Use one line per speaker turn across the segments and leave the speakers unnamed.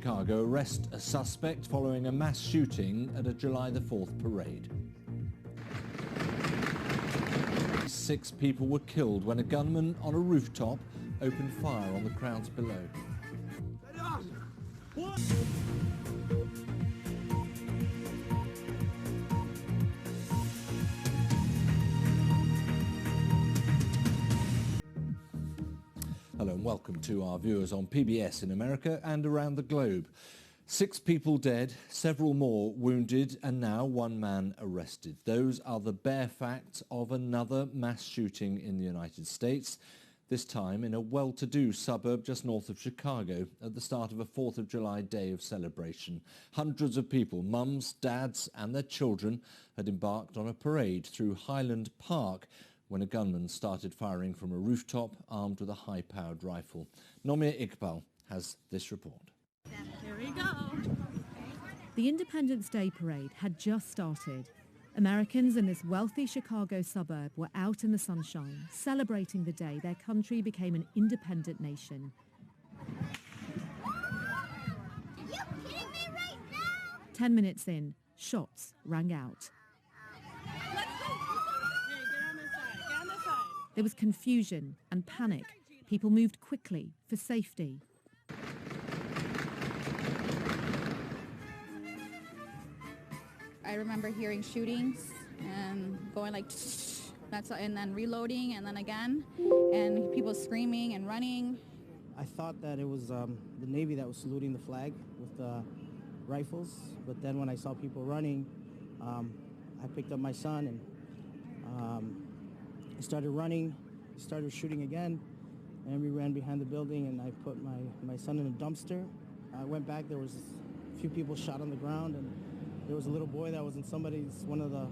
Chicago arrest a suspect following a mass shooting at a July the 4th parade. 6 people were killed when a gunman on a rooftop opened fire on the crowds below. Hello and welcome to our viewers on PBS in America and around the globe. 6 people dead, several more wounded, and now 1 man arrested. Those are the bare facts of another mass shooting in the United States, this time in a well-to-do suburb just north of Chicago at the start of a 4th of July day of celebration. Hundreds of people, mums, dads and their children, had embarked on a parade through Highland Park when a gunman started firing from a rooftop armed with a high-powered rifle. Nomir Iqbal has this report.
Here we go.
The Independence Day parade had just started. Americans in this wealthy Chicago suburb were out in the sunshine, celebrating the day their country became an independent nation.
Are you kidding me right now?
10 minutes in, shots rang out.
Let's go. Hey, get on this side. Get on this side.
There was confusion and panic. People moved quickly for safety.
I remember hearing shootings and going like, and then reloading and then again, and people screaming and running.
I thought that it was the Navy that was saluting the flag with the rifles, but then when I saw people running, I picked up my son and I started running, started shooting again, and we ran behind the building and I put my son in a dumpster. I went back, there was a few people shot on the ground, and there was a little boy that was in one of the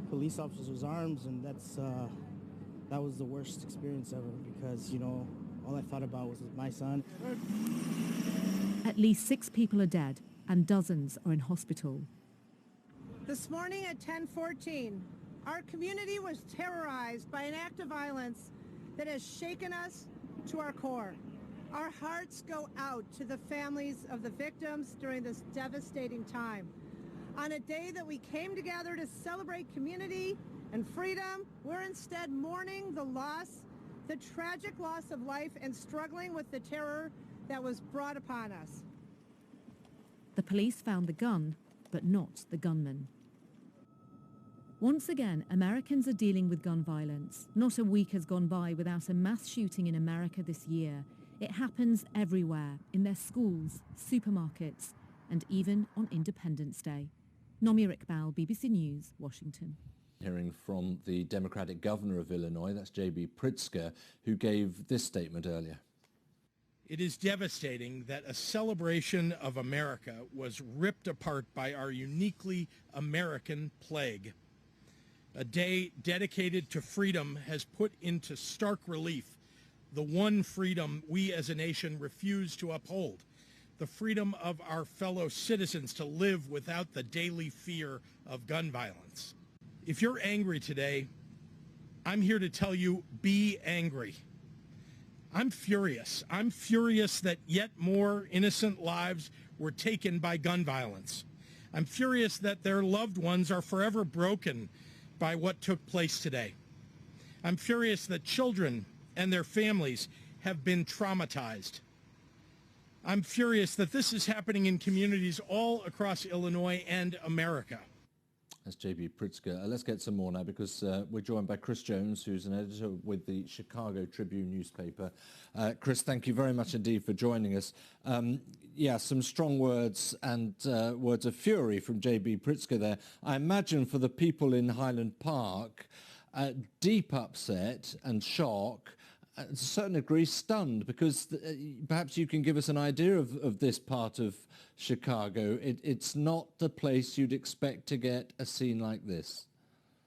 police officers' arms, and that was the worst experience ever because, you know, all I thought about was my son.
At least 6 people are dead and dozens are in hospital.
This morning at 10:14, our community was terrorized by an act of violence that has shaken us to our core. Our hearts go out to the families of the victims during this devastating time. On a day that we came together to celebrate community and freedom, we're instead mourning the tragic loss of life and struggling with the terror that was brought upon us.
The police found the gun, but not the gunman. Once again, Americans are dealing with gun violence. Not a week has gone by without a mass shooting in America this year. It happens everywhere, in their schools, supermarkets, and even on Independence Day. Nomir Iqbal, BBC News, Washington.
Hearing from the Democratic governor of Illinois, that's J.B. Pritzker, who gave this statement earlier.
It is devastating that a celebration of America was ripped apart by our uniquely American plague. A day dedicated to freedom has put into stark relief the one freedom we as a nation refuse to uphold, the freedom of our fellow citizens to live without the daily fear of gun violence. If you're angry today, I'm here to tell you, be angry. I'm furious. I'm furious that yet more innocent lives were taken by gun violence. I'm furious that their loved ones are forever broken by what took place today. I'm furious that children and their families have been traumatized. I'm furious that this is happening in communities all across Illinois and America.
That's J.B. Pritzker. Let's get some more now because we're joined by Chris Jones, who's an editor with the Chicago Tribune newspaper. Chris, thank you very much indeed for joining us. Yeah, some strong words and words of fury from J.B. Pritzker there. I imagine for the people in Highland Park, deep upset and shock, to a certain degree stunned, because perhaps you can give us an idea of this part of Chicago. It's not the place you'd expect to get a scene like this.